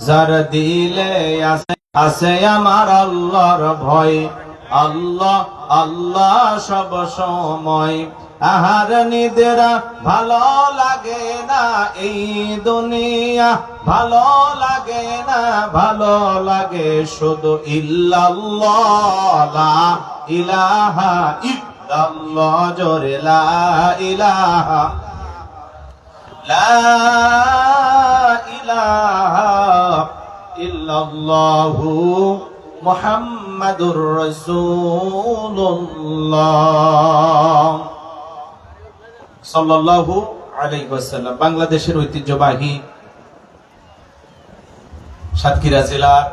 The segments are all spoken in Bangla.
যার দিলে আছে আমার আল্লাহর ভয়। আল্লাহ আল্লাহ সব সময়। আহার নিদ্রা ভালো লাগে না এই দুনিয়া, ভালো লাগে না, ভালো লাগে শুধু ইল্লাল্লাহ, লা ইলাহা ইল্লাল্লাহ, জোরে লা ইলাহা, লা ইলাহা ইল্লাল্লাহু মুহাম্মাদুর রাসূলুল্লাহ সাল্লাল্লাহু আলাইহি ওয়াসাল্লাম। বাংলাদেশের ঐতিহ্যবাহী সাতক্ষীরা জেলার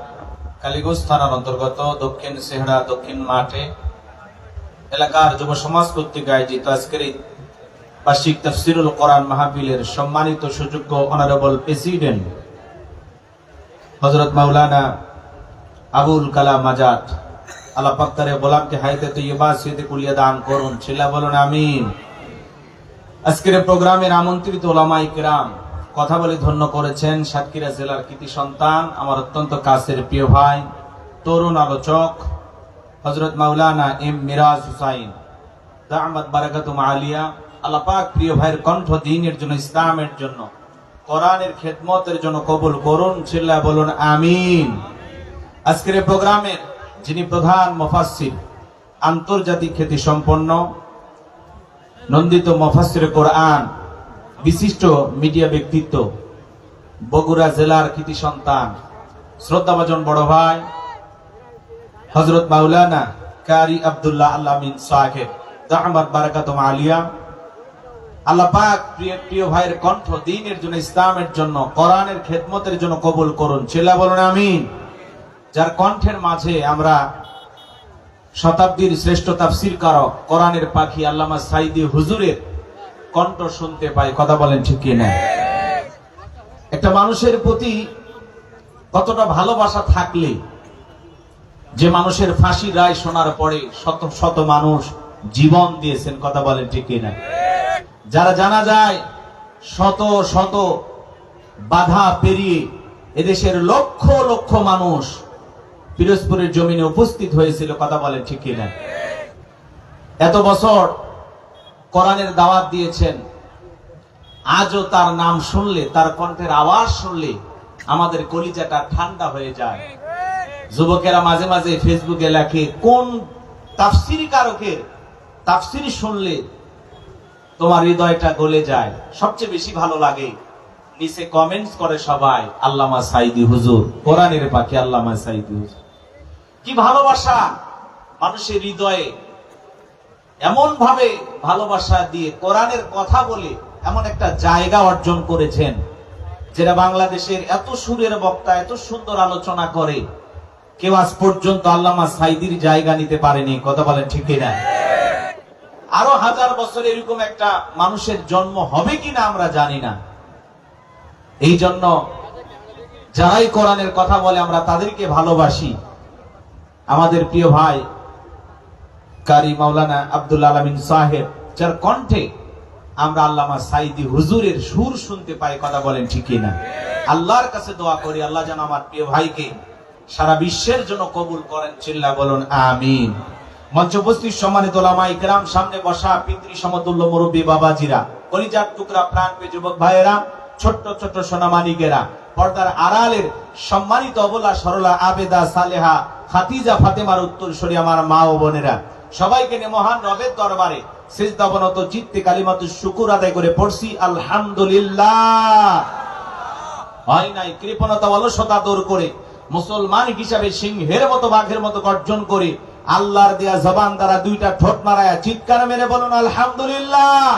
কালীগঞ্জ থানার অন্তর্গত দক্ষিণ সেহরা দক্ষিণ মাঠে এলাকার যুব সমাজ কর্তৃক আয়োজিত আজকের এই বার্ষিক তাফসীরুল কোরআন মাহফিলের সম্মানিত সুযোগ্য অনারেবল প্রেসিডেন্ট হযরত মাওলানা আবুল কালাম আজাদ, আল্লাহ পাক তারে গোলামকে হায়াতে তৈয়্যিবা সিদে কুলিয়া দান করুন, ছিলা বলুন আমিন। আজকের প্রোগ্রামের আমন্ত্রিত উলামায়ে কিরাম কথা বলে ধন্য করেছেন সাতক্ষীরা জেলার কৃতি সন্তান, আমার অত্যন্ত কাছের প্রিয় ভাই, তরুণ আলোচক হযরত মাওলানা এম মিরাজ হুসাইন দামাত বারাকাতুম আলিয়া। আল্লাহ পাক প্রিয় ভাইয়ের কণ্ঠ দ্বীনের জন্য, ইসলামের জন্য, কোরআনের খেদমতের জন্য কবুল করুন, ছিলা বলুন আমিন। আজকের এই প্রোগ্রামের যিনি প্রধান মুফাসসির, আন্তর্জাতিক খ্যাতি সম্পন্ন নন্দিত মুফাসসির কোরআন, বিশিষ্ট মিডিয়া ব্যক্তিত্ব, বগুড়া জেলার কৃতি সন্তান, শ্রদ্ধাভাজন বড় ভাই হযরত মাওলানা কারি আব্দুল্লাহ আল-আমিন সাহেব দামাত বারাকাতুম আলিয়া। আল্লাহ পাক প্রিয় ভাইয়ের কণ্ঠ দ্বীনের জন্য, ইসলামের জন্য, কোরআনের খেদমতের জন্য কবুল করুন, ছিলা বলুন আমিন। যার কণ্ঠের মাঝে আমরা শতাব্দীর শ্রেষ্ঠ তাফসীরকারক কোরআনের পাখি আল্লামা সাঈদী হুজুরের কণ্ঠ শুনতে পাই, কথা বলেন ঠিক কি না? একটা মানুষের প্রতি কতটা ভালোবাসা থাকলে যে মানুষের ফাঁসির রায় শোনার পরে শত শত মানুষ জীবন দিয়েছেন, কথা বলেন ঠিক কি না? যারা জানা যায় শত শত বাধা পেরিয়ে এদেশের লক্ষ লক্ষ মানুষ পিরোজপুরের জমিনে উপস্থিত হয়েছিল, কথা বলেন ঠিক কিনা? এত বছর কোরআনের দাওয়াত দিয়েছেন, আজও তার নাম শুনলে, তার কণ্ঠের আওয়াজ শুনলে আমাদের কলিজাটা ঠান্ডা হয়ে যায়। যুবকেরা মাঝে মাঝে ফেসবুকে লেখে, কোন তাফসীর কারকের তাফসীর শুনলে তোমার হৃদয়টা গলে যায়? সবচেয়ে বেশি ভালো লাগে নিচে কমেন্টস করে সবাই, আল্লামা সাঈদী হুজুর, কোরআনের পাখি আল্লামা সাঈদী হুজুর। কি ভালোবাসা মানুষের হৃদয়ে, এমন ভাবে ভালোবাসা দিয়ে কোরআনের কথা বলে এমন একটা জায়গা অর্জন করেছেন, যেটা বাংলাদেশের এত সুরের বক্তা এত সুন্দর আলোচনা করে কেউ আজ পর্যন্ত আল্লামা সাঈদীর জায়গা নিতে পারেনি, কথা বলেন ঠিক কিনা? আরো হাজার বছর এরকম একটা মানুষের জন্ম হবে কিনা আমরা জানি না। এই জন্য যারাই কোরআনের কথা বলে আমরা তাদেরকে ভালোবাসি। আমাদের প্রিয় ভাই কারি মাওলানা আব্দুল আলামিন সাহেব, যার কণ্ঠে আমরা আল্লামা সাঈদী হুজুরের সুর শুনতে পাই, কথা বলেন ঠিক কিনা? আল্লাহর কাছে দোয়া করি আল্লাহ যেন আমার প্রিয় ভাইকে সারা বিশ্বের জন্য কবুল করেন, চিল্লা বলুন আমিন। মঞ্চ উপস্থিত সম্মানিত উলামায়ে কিরাম, সামনে বসা পিতৃ সমতুল্য মুরব্বী বাবাজিরা, কলিজার টুকরা প্রাণপ্রিয় যুবক ভাইয়েরা, ছোট্ট ছোট্ট সোনামানিকেরা, পর্দার আড়ালের সম্মানিত অবলা সরলা আবেদা সালেহা খাদিজা ফাতেমার উত্তরসূরি আমার মা ও বোনেরা, সবাইকে নিয়ে মহান রবের দরবারে সিজদাবনত চিত্তে কালিমাতুশ শুকুর আদায় করে পড়ছি আলহামদুলিল্লাহ। হয় নাই কৃপণতা অলসতা দূর করে মুসলমান হিসাবে সিংহের মতো বাঘের মতো গর্জন করে আল্লাহর দেয়া জবান দ্বারা দুইটা ঠোঁট মারায়া চিৎকার মেরে বলুন আলহামদুলিল্লাহ।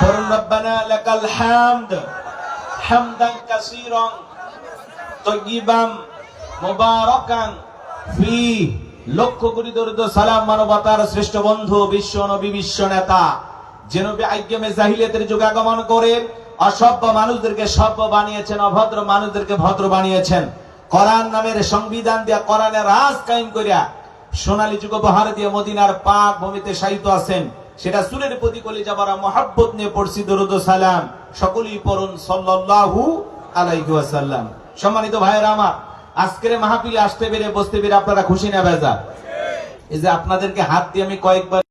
পড়ুন রব্বানা লাকাল হামদ হামদান কাসীরান তাইয়িবান মুবারাকান ফি। লক্ষ কোটি দরুদ সালাম মানবতার শ্রেষ্ঠ বন্ধু, বিশ্ব নবী, বিশ্ব নেতা, যে নবী আইয়ামে জাহিলিয়াতের যুগে আগমন করে অসভ্য মানুষদেরকে সভ্য বানিয়েছেন, অভদ্র মানুষদেরকে ভদ্র বানিয়েছেন। কোরআন নামের সংবিধান দিয়া, কোরআনের রাজ কায়েম করিয়া সোনালী যুগ উপহার দিয়ে মদিনার পাক ভূমিতে শায়িত আছেন। সেটা সুরের প্রতি কলিজা ভরা মহব্বত নিয়ে পড়ছি দরুদ সালাম। সকলেই পড়ুন সাল্লাল্লাহু আলাইহি ওয়াসাল্লাম। সম্মানিত ভাইয়েরা আমার, আজকের মাহফিলে আসতে পেরে বসতে পেরে আপনারা খুশি না বেজা? এই যে আপনাদেরকে হাত দিয়ে আমি কয়েকবার